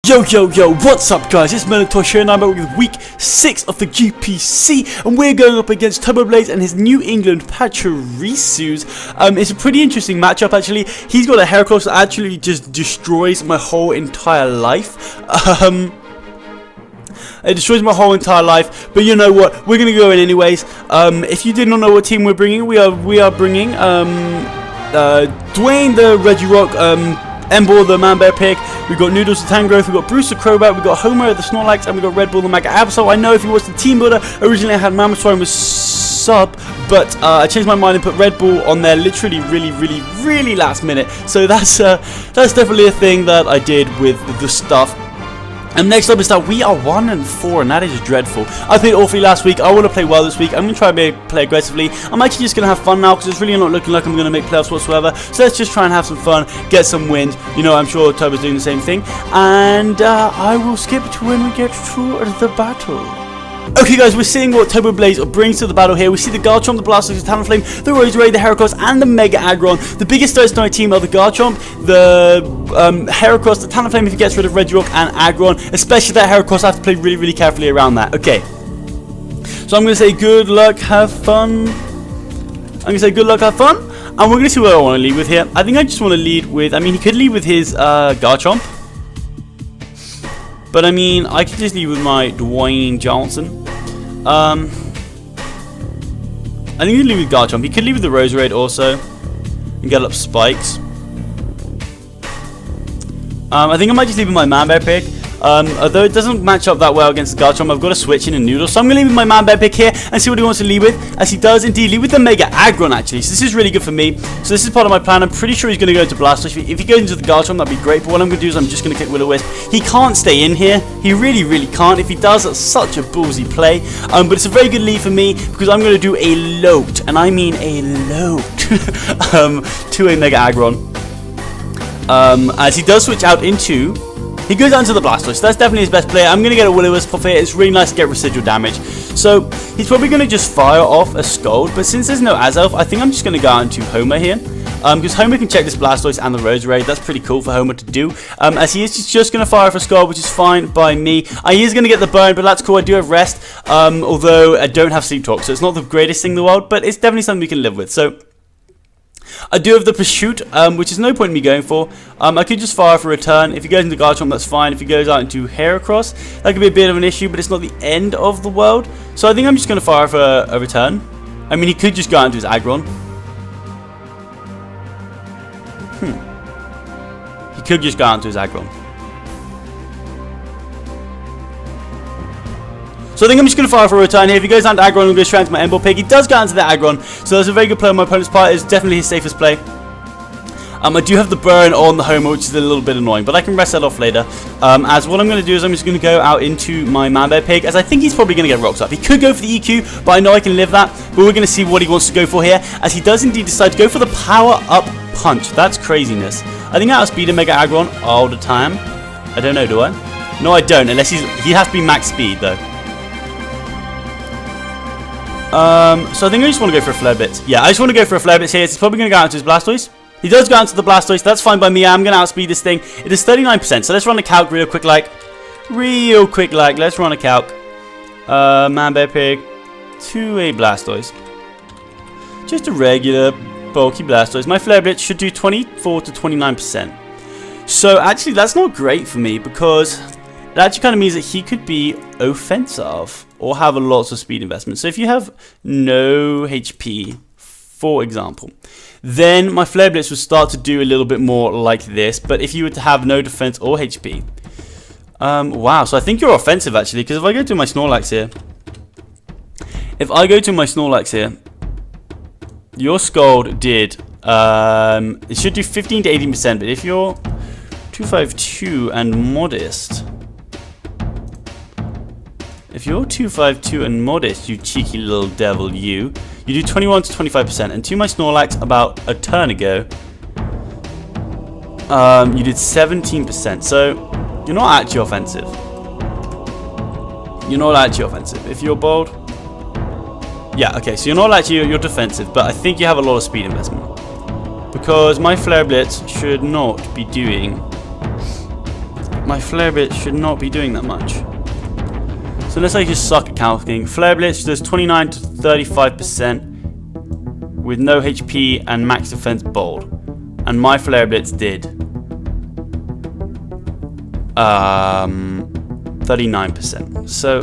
Yo, what's up guys, it's Melontosh here and I'm back with week 6 of the GPC and we're going up against TurboBlaze and his Enlgand Pacharisus. It's a pretty interesting matchup actually. He's got a hair cross that actually just destroys my whole entire life. It destroys my whole entire life, but you know what, we're going to go in anyways. If you did not know what team we're bringing, we are bringing Dwayne the Regirock, Ember the Man-Bear Pig, we got Noodles the Tangrowth, we got Bruce the Crobat, we got Homer the Snorlax, and we got Red Bull the Mega Absol. I know if you watched the team builder, originally I had Mammoth was sub, but I changed my mind and put Red Bull on there literally really last minute. So that's definitely a thing that I did with the stuff. And next up is that we are 1-4, and that is dreadful. I played awfully last week. I want to play well this week. I'm going to try and play aggressively. I'm actually just going to have fun now because it's really not looking like I'm going to make playoffs whatsoever. So let's just try and have some fun, get some wins. You know, I'm sure Turbo's doing the same thing. And I will skip to when we get to the battle. Okay guys, we're seeing what TurboBlaze brings to the battle here. We see the Garchomp, the Blastoise, the Talonflame, the Roserade, the Heracross, and the Mega Aggron. The biggest threats to my team are the Garchomp, the Heracross, the Talonflame if he gets rid of Regirock, and Aggron. Especially that Heracross, I have to play really carefully around that. Okay. So I'm going to say good luck, have fun. And we're going to see what I want to lead with here. I think I just want to lead with, I mean, he could lead with his Garchomp. But I mean, I could just leave with my Dwayne Johnson. I think he'd leave with Garchomp. He could leave with the Roserade also and get up spikes. I think I might just leave with my Man-Bear Pig. Although it doesn't match up that well against the Garchomp, I've got to switch in a Noodle. So I'm going to leave with my Man-Bear Pig here and see what he wants to lead with. As he does indeed lead with the Mega Aggron actually. So this is really good for me. So this is part of my plan. I'm pretty sure he's going to go into Blastoise. If he goes into the Garchomp, that'd be great. But what I'm going to do is I'm just going to kick Will-O-Wisp. He can't stay in here. He really can't. If he does, that's such a ballsy play. But it's a very good lead for me because I'm going to do a load. And I mean a load to a Mega Aggron. As he does switch out into... He goes down to the Blastoise, so that's definitely his best player. I'm going to get a Will-O-Wisp off here. It's really nice to get residual damage. So, he's probably going to just fire off a Scald, but since there's no Azelf, I think I'm just going to go out into Homer here. Because Homer can check this Blastoise and the Roserade. That's pretty cool for Homer to do. As he is just going to fire off a Scald, which is fine by me. He is going to get the burn, but that's cool. I do have Rest, although I don't have Sleep Talk, so it's not the greatest thing in the world, but it's definitely something we can live with. So, I do have the Pursuit, which is no point in me going for. I could just fire for a return. If he goes into Garchomp, that's fine. If he goes out into Heracross, that could be a bit of an issue, but it's not the end of the world. So I think I'm just going to fire for a return. I mean, he could just go out into his Aggron. He could just go out into his Aggron. So I think I'm just going to fire for a return here. If he goes down to Aggron, I'm going to go straight into my Ember Pig. He does go down to the Aggron, so that's a very good play on my opponent's part. It's definitely his safest play. I do have the burn on the Homer, which is a little bit annoying, but I can rest that off later. As what I'm going to do is I'm just going to go out into my Man-Bear Pig, as I think he's probably going to get Rocks up. He could go for the EQ, but I know I can live that. But we're going to see what he wants to go for here, as he does indeed decide to go for the Power Up Punch. That's craziness. I think I outspeed a Mega Aggron all the time. I don't know, do I? No, I don't, unless he has to be max speed, though. So I think I just want to go for a Flare Blitz. Yeah, I just want to go for a Flare Blitz here. He's probably going to go out to his Blastoise. He does go out to the Blastoise. That's fine by me. I'm going to outspeed this thing. It is 39%. So let's run a calc real quick like. Let's run a calc. Man-Bear Pig to a Blastoise. Just a regular bulky Blastoise. My Flare Blitz should do 24 to 29%. So actually that's not great for me because it actually kind of means that he could be offensive or have a lots of speed investment. So if you have no HP, for example, then my Flare Blitz would start to do a little bit more like this. But if you were to have no defense or HP, wow, so I think you're offensive actually, because if I go to my Snorlax here, your Scald did, it should do 15 to 18%, but if you're 252 and modest, if you're 252 and modest, you cheeky little devil, you do 21 to 25%. And to my Snorlax about a turn ago, you did 17%. So you're not actually offensive. If you're bold, yeah, okay. So you're not actually you're defensive, but I think you have a lot of speed investment because my Flare Blitz should not be doing my Flare Blitz should not be doing that much. So unless I just suck at counting, Flare Blitz does 29 to 35% with no HP and max defense bold. And my Flare Blitz did 39%. So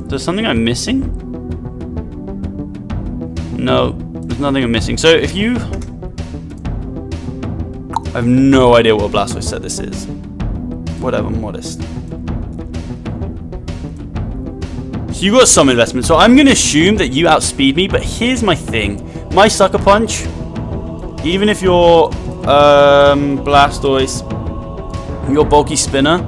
there's something I'm missing? No, there's nothing I'm missing. So if you... I have no idea what a Blastoise set this is. Whatever, modest. So you got some investment. So I'm going to assume that you outspeed me, but here's my thing. My Sucker Punch, even if you're Blastoise, your bulky spinner,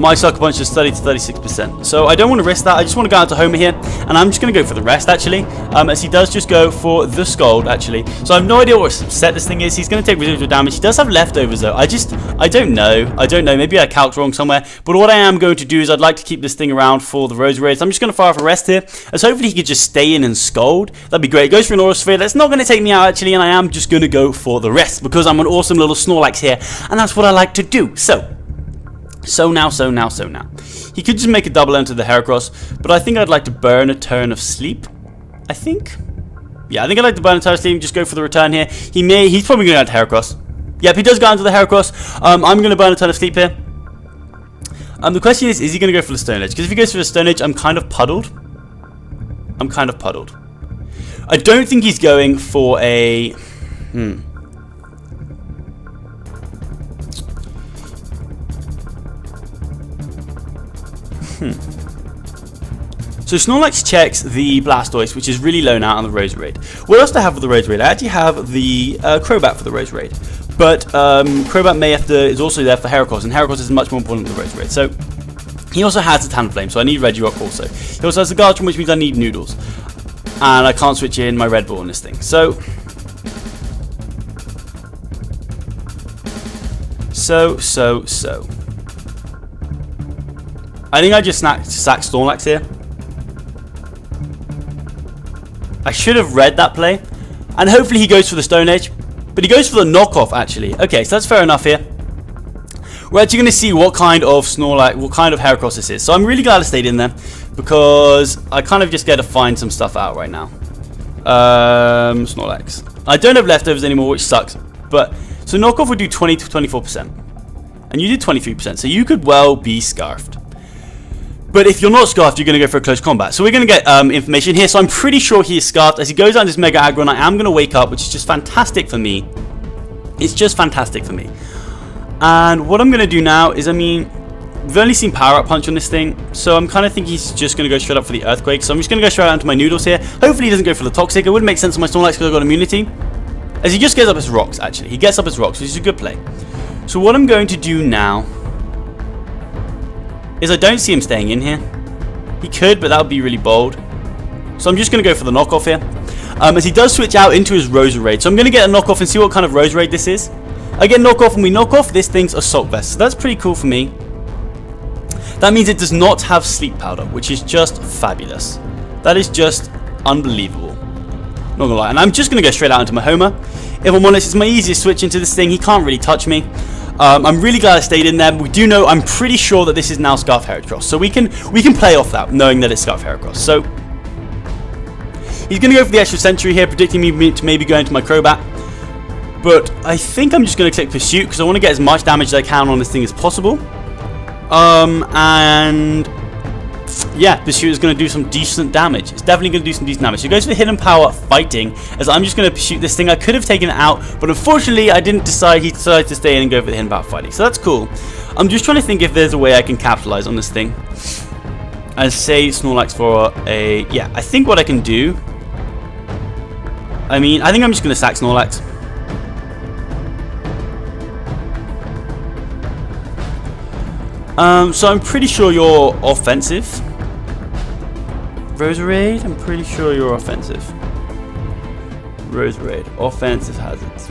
my Sucker Punch is 30 to 36%. So I don't want to risk that. I just want to go out to Homer here. And I'm just going to go for the rest, actually. As he does just go for the Scald, actually. So I have no idea what set this thing is. He's going to take residual damage. He does have leftovers, though. I don't know. Maybe I calced wrong somewhere. But what I am going to do is I'd like to keep this thing around for the Roserade. So I'm just going to fire off a rest here. As hopefully he could just stay in and Scald. That'd be great. It goes for an Aura Sphere. That's not going to take me out, actually. And I am just going to go for the rest. Because I'm an awesome little Snorlax here. And that's what I like to do. So now. He could just make a double enter the Heracross, but I think I'd like to burn a turn of sleep. I think I'd like to burn a turn of sleep and just go for the return here. He's probably going to go into Heracross. Yep, he does go into the Heracross. I'm going to burn a turn of sleep here. The question is he going to go for the Stone Edge? Because if he goes for the Stone Edge, I'm kind of puddled. I don't think he's going for a... So Snorlax checks the Blastoise, which is really low now on the Roserade. What else do I have for the Roserade? I actually have the Crobat for the Roserade. But Crobat is also there for Heracross, and Heracross is much more important than the Roserade. So he also has the Talonflame, so I need Regirock also. He also has the Garchomp, which means I need Noodles. And I can't switch in my Red Bull on this thing. So I think I just sack Snorlax here. I should have read that play. And hopefully he goes for the Stone Edge. But he goes for the knockoff, actually. Okay, so that's fair enough here. We're actually going to see what kind of Heracross this is. So I'm really glad I stayed in there. Because I kind of just get to find some stuff out right now. Snorlax. I don't have leftovers anymore, which sucks. But so knockoff would do 20 to 24%. And you did 23%. So you could well be Scarfed. But if you're not Scarfed, you're going to go for a close combat. So we're going to get information here. So I'm pretty sure he is Scarfed. As he goes down this Mega Aggron, I am going to wake up, which is just fantastic for me. It's just fantastic for me. And what I'm going to do now is, we've only seen Power Up Punch on this thing. So I'm kind of thinking he's just going to go straight up for the Earthquake. So I'm just going to go straight out into my Noodles here. Hopefully he doesn't go for the Toxic. It wouldn't make sense on my Snorlax because I've got immunity. As he just gets up his Rocks, actually. He gets up his Rocks, which is a good play. So what I'm going to do now is I don't see him staying in here. He could, but that would be really bold. So I'm just going to go for the knockoff here. As he does switch out into his Roserade. So I'm going to get a knockoff and see what kind of Roserade this is. I get knockoff and we knock off this thing's Assault Vest. So that's pretty cool for me. That means it does not have Sleep Powder, which is just fabulous. That is just unbelievable. Not going to lie. And I'm just going to go straight out into my Homer. If I'm honest, it's my easiest switch into this thing. He can't really touch me. I'm really glad I stayed in there. We do know, I'm pretty sure that this is now Scarf Heracross. So we can play off that, knowing that it's Scarf Heracross. So he's going to go for the extra Sentry here, predicting me to maybe go into my Crobat. But I think I'm just going to click Pursuit, because I want to get as much damage as I can on this thing as possible. And yeah, Pursuit is going to do some decent damage. It's definitely going to do some decent damage. So he goes for Hidden Power Fighting, as I'm just going to Pursuit this thing. I could have taken it out, but unfortunately I didn't decide. He decided to stay in and go for the Hidden Power Fighting. So that's cool. I'm just trying to think if there's a way I can capitalize on this thing. And save Snorlax for a... Yeah, I think what I can do... I think I'm just going to sack Snorlax. So I'm pretty sure you're offensive. Roserade, I'm pretty sure you're offensive. Roserade, offensive hazards.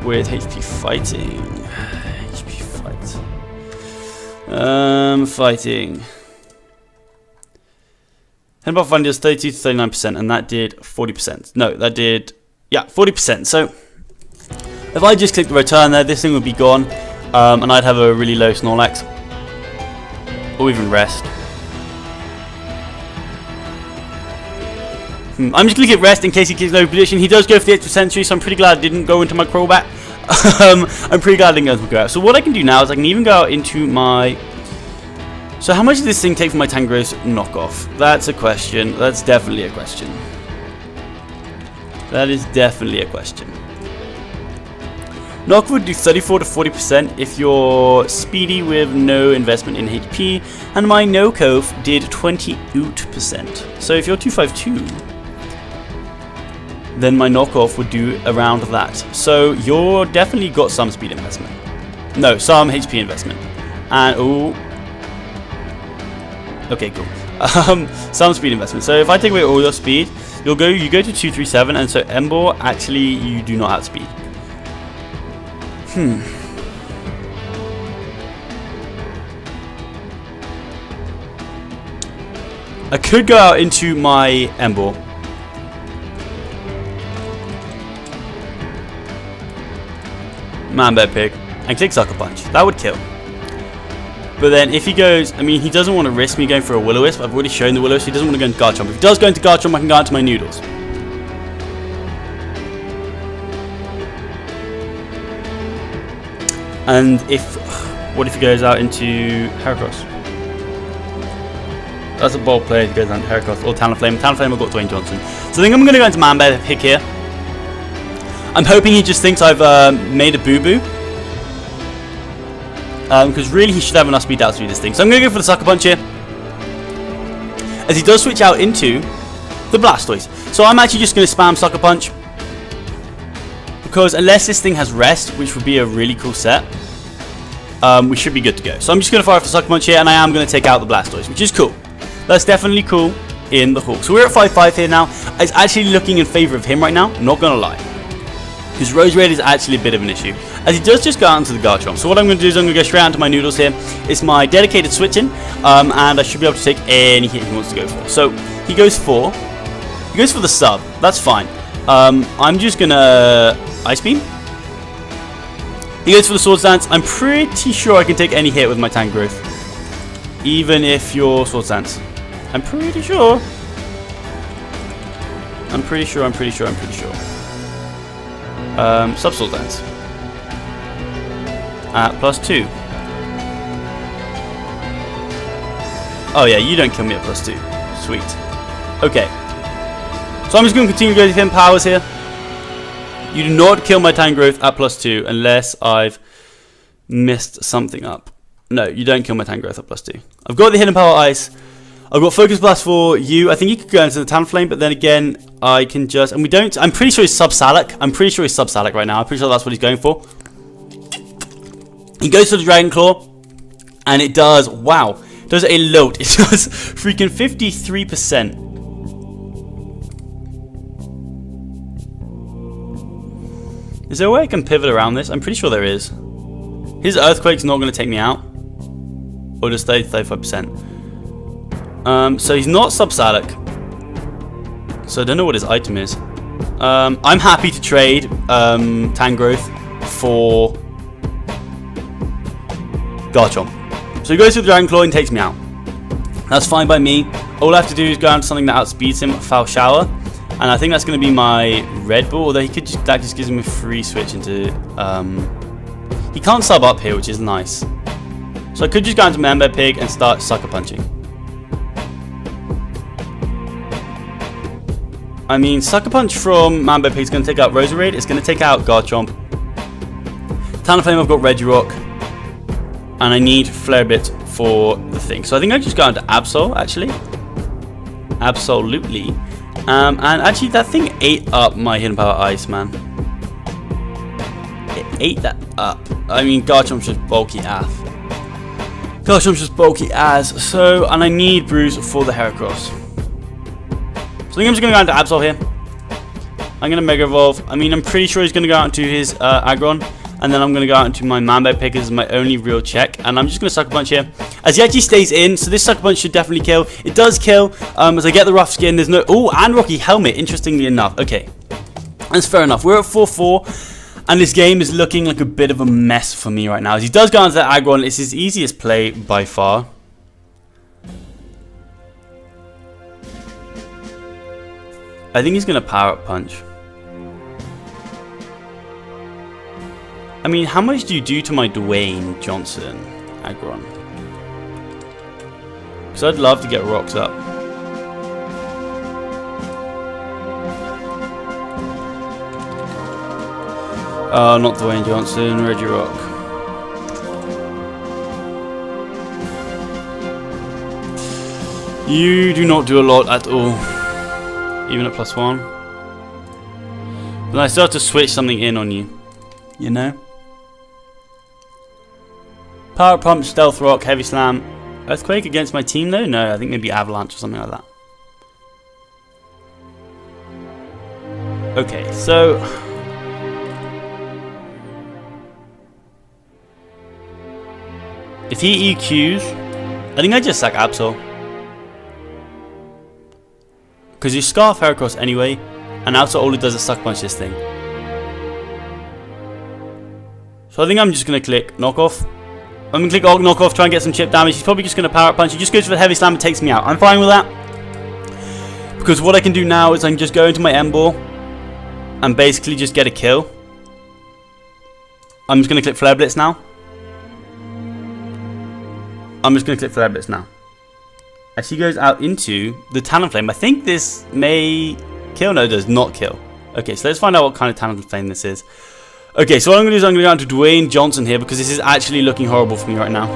With HP fighting. HP fight. Fighting. Handball fighting does 32 to 39%, and that did 40%. No, that did, yeah, 40%. So If I just click the return there, this thing would be gone, and I'd have a really low Snorlax, or even rest. I'm just going to get rest in case he kicks no position. He does go for the extra century, so I'm pretty glad I didn't go into my crawlback. I'm pretty glad I didn't go into my crawlback. So what I can do now is I can even go out into my... So how much does this thing take for my Tangrowth knockoff? That's a question. That's definitely a question. That is definitely a question. Knockoff would do 34 to 40% if you're speedy with no investment in HP, and my knockoff did 28%. So if you're 252, then my knockoff would do around that. So you're definitely got some speed investment. No, some HP investment. And oh, okay, cool. Some speed investment. So if I take away all your speed, you go to 237, and so Ember actually you do not outspeed. I could go out into my Ember. Man, Bear Pig, and click Sucker Punch. That would kill. But then if he goes, I mean, he doesn't want to risk me going for a Will-O-Wisp. I've already shown the Will-O-Wisp. He doesn't want to go into Garchomp. If he does go into Garchomp, I can go out to my Noodles. And what if he goes out into Heracross? That's a bold play if he goes down to Heracross or Talonflame. Talonflame I've got Dwayne Johnson. So I think I'm going to go into Man Bear Pig here. I'm hoping he just thinks I've made a boo-boo. Because really he should have enough speed to outspeed this thing. So I'm going to go for the Sucker Punch here. As he does switch out into the Blastoise. So I'm actually just going to spam Sucker Punch. Because unless this thing has Rest, which would be a really cool set, we should be good to go. So I'm just going to fire off the Sucker Punch here, and I am going to take out the Blastoise, which is cool. That's definitely cool in the Hawk. So we're at 5-5 here now. It's actually looking in favour of him right now, I'm not going to lie. Because Roserade is actually a bit of an issue. As he does just go out into the Garchomp. So what I'm going to do is I'm going to go straight out into my Noodles here. It's my dedicated switching, and I should be able to take any hit he wants to go for. So he goes for the sub. That's fine. I'm just going to Ice Beam. He goes for the Swords Dance. I'm pretty sure I can take any hit with my Tangrowth. Even if you're Swords Dance. I'm pretty sure. Sub-Swords Dance. At +2. Oh yeah, you don't kill me at +2. Sweet. Okay. So I'm just going to continue to go to him powers here. You do not kill my Tangrowth at +2 unless I've messed something up. No, you don't kill my Tangrowth at +2. I've got the Hidden Power Ice. I've got Focus Blast for you. I think you could go into the Talonflame, but then again, I can just... And we don't... I'm pretty sure he's Sub-Salac. I'm pretty sure he's Sub-Salac right now. I'm pretty sure that's what he's going for. He goes for the Dragon Claw, and it does... Wow. It does a load. It does freaking 53%. Is there a way I can pivot around this? I'm pretty sure there is. His Earthquake's not going to take me out. Or just 35%. So he's not Sub-Salac. So I don't know what his item is. I'm happy to trade Tangrowth for Garchomp. So he goes through the Dragon Claw and takes me out. That's fine by me. All I have to do is go down to something that outspeeds him, Foul Shower. And I think that's going to be my Red Bull, although that just gives him a free switch into... he can't sub up here, which is nice. So I could just go into Man Bear Pig and start Sucker Punching. I mean, Sucker Punch from Man Bear Pig is going to take out Roserade. It's going to take out Garchomp. Talonflame, I've got Regirock. And I need Flare Bit for the thing. So I think I just go into Absol, actually. Absolutely. And actually, that thing ate up my Hidden Power Ice, man. It ate that up. I mean, Garchomp's just bulky ass. Garchomp's just bulky as. So, and I need Bruise for the Heracross. So I think I'm just going to go into Absol here. I'm going to Mega Evolve. I mean, I'm pretty sure he's going to go out into his Aggron. And then I'm going to go out into my Man Bear Pig. This is my only real check. And I'm just going to Sucker Punch here. As he actually stays in, so this Sucker Punch should definitely kill. It does kill. As I get the Rough Skin, there's no... Oh, and Rocky Helmet, interestingly enough. Okay. That's fair enough. We're at 4-4. And this game is looking like a bit of a mess for me right now. As he does go onto the aggro, it's his easiest play by far. I think he's going to power up punch. I mean, how much do you do to my Dwayne Johnson aggron? Because I'd love to get rocks up. Oh, not Dwayne Johnson, Reggie Rock. You do not do a lot at all. Even at +1. Then I still have to switch something in on you. You know? Power Pump, Stealth Rock, Heavy Slam. Earthquake against my team though? No, I think maybe Avalanche or something like that. Okay, so... if he EQs, I think I just sack Absol. Because you Scarf Heracross anyway, and Absol all it does is Suck Punch this thing. So I think I'm just going to click Knockoff. I'm going to click Knockoff, try and get some chip damage. He's probably just going to Power Up Punch. He just goes for the Heavy Slam and takes me out. I'm fine with that. Because what I can do now is I can just go into my M-Ball and basically just get a kill. I'm just going to click Flare Blitz now. As he goes out into the Talonflame, I think this may kill. No, it does not kill. Okay, so let's find out what kind of Talonflame this is. Okay, so what I'm going to do is I'm going to go down to Dwayne Johnson here because this is actually looking horrible for me right now.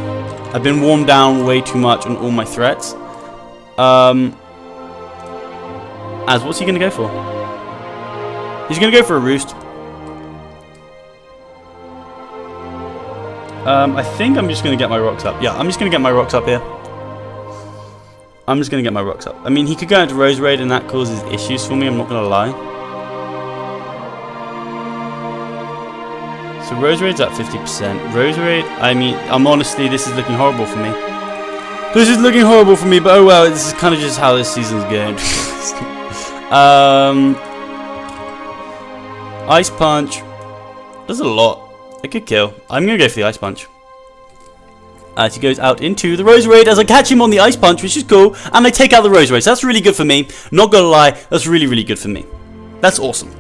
I've been warmed down way too much on all my threats. As what's he going to go for? He's going to go for a Roost. I think I'm just going to get my rocks up. Yeah, I'm just going to get my rocks up here. I mean, he could go into Rose Raid and that causes issues for me, I'm not going to lie. So Rose Raid's at 50%. Rose Raid, I mean, honestly, this is looking horrible for me. But oh well, this is kind of just how this season's going. Ice Punch. Does a lot. I could kill. I'm going to go for the Ice Punch. As he goes out into the Rose Raid, as I catch him on the Ice Punch, which is cool, and I take out the Rose Raid. So that's really good for me. Not going to lie, that's really, really good for me. That's awesome.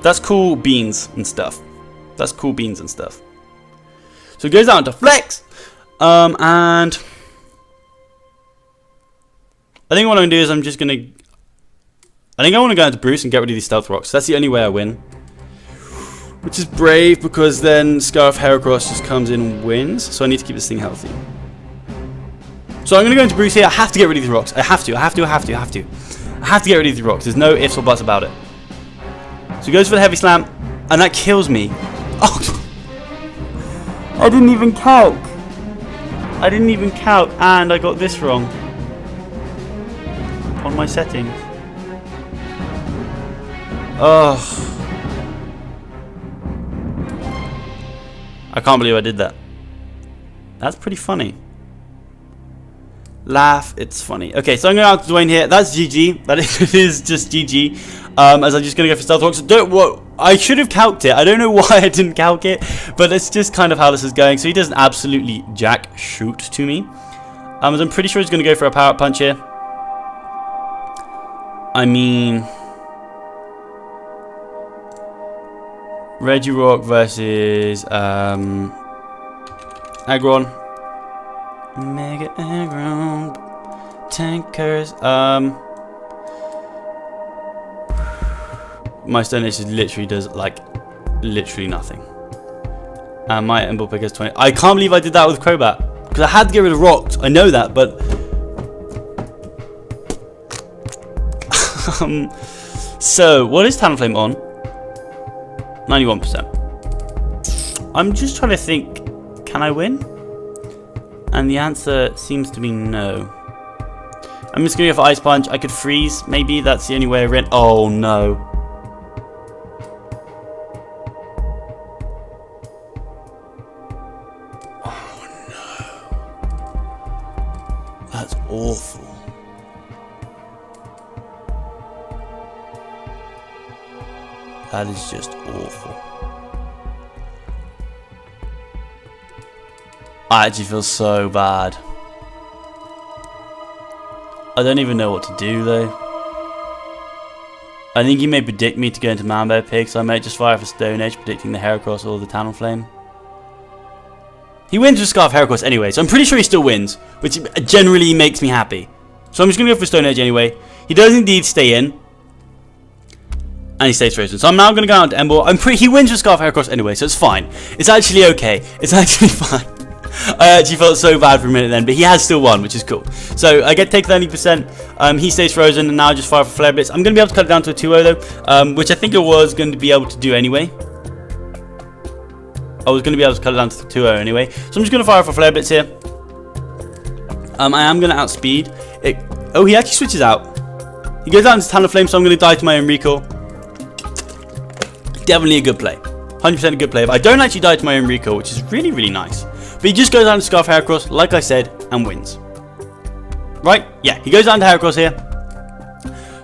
That's cool beans and stuff. So he goes out into Flex. And I think what I'm going to do is I'm just going to... I think I want to go into Bruce and get rid of these Stealth Rocks. That's the only way I win. Which is brave because then Scarf Heracross just comes in and wins. So I need to keep this thing healthy. So I'm going to go into Bruce here. I have to get rid of these rocks. I have to get rid of these rocks. There's no ifs or buts about it. So he goes for the Heavy Slam. And that kills me. Oh, I didn't even calc. And I got this wrong. On my settings. Oh. I can't believe I did that. That's pretty funny. Laugh, it's funny. Okay, so I'm going out to Dwayne here. That's GG. That is just GG. As I'm just going to go for Stealth Rocks. I should have calced it. I don't know why I didn't calc it. But it's just kind of how this is going. So he doesn't absolutely jack shoot to me. As I'm pretty sure he's going to go for a Power Up Punch here. I mean... Reggie Rock versus Aggron. Mega Aggron Tankers. My Stone Age literally does like literally nothing. And my Emble Pick has 20. I can't believe I did that with Crobat. Because I had to get rid of rocks. I know that, but so what is Talonflame on? 91%. I'm just trying to think, can I win? And the answer seems to be no. I'm just going to go for Ice Punch. I could freeze, maybe. That's the only way I win. Oh, no. Oh, no. That's awful. That is just awful. I actually feel so bad. I don't even know what to do though. I think he may predict me to go into Man-Bear-Pig, so I might just fire for Stone Edge, predicting the Heracross or the Talonflame. He wins with Scarf Heracross anyway, so I'm pretty sure he still wins, which generally makes me happy. So I'm just going to go for Stone Edge anyway. He does indeed stay in. And he stays frozen. So I'm now going to go out to Emboar. He wins with Scarf Heracross anyway, so it's fine. It's actually okay. It's actually fine. I actually felt so bad for a minute then, but he has still won, which is cool. So I get to take 30%. He stays frozen, and now I just fire for Flare Blitz. I'm going to be able to cut it down to a 2-0 though, which I think I was going to be able to do anyway. I was going to be able to cut it down to 2-0 anyway. So I'm just going to fire for Flare Blitz here. I am going to outspeed it. Oh, he actually switches out. He goes out into Talonflame, so I'm going to die to my own recall. Definitely a good play. 100% a good play. But I don't actually die to my own recall, which is really, really nice. But he just goes down to Scarf Heracross, like I said, and wins. Right? Yeah, he goes down to Heracross here.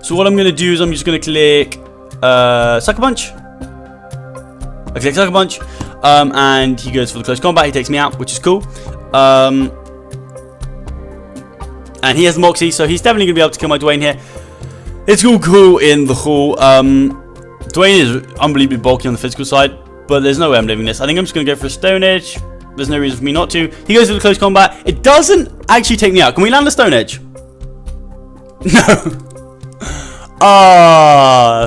So what I'm going to do is I'm just going to click Sucker Punch. I click Sucker Punch. And he goes for the close combat. He takes me out, which is cool. And he has the Moxie, so he's definitely going to be able to kill my Dwayne here. It's all cool in the hall. Dwayne is unbelievably bulky on the physical side, but there's no way I'm living this. I think I'm just going to go for a Stone Edge. There's no reason for me not to. He goes for the close combat. It doesn't actually take me out. Can we land a Stone Edge? No.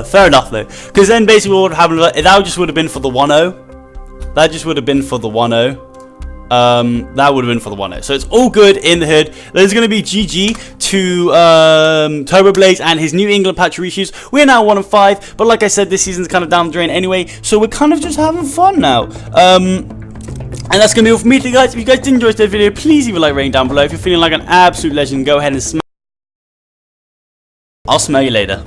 Fair enough though. Because then basically what would happen, that just would have been for the 1-0. That just would have been for the 1-0. That would have been for the 1-0. So it's all good in the hood. There's going to be GG to TurboBlaze and his New England Pacharisus. We're now 1-5, but like I said, this season's kind of down the drain anyway, so we're kind of just having fun now. And that's going to be all for me today, guys. If you guys did enjoy today's video, please leave a like rating down below. If you're feeling like an absolute legend, go ahead and smash. I'll smell you later.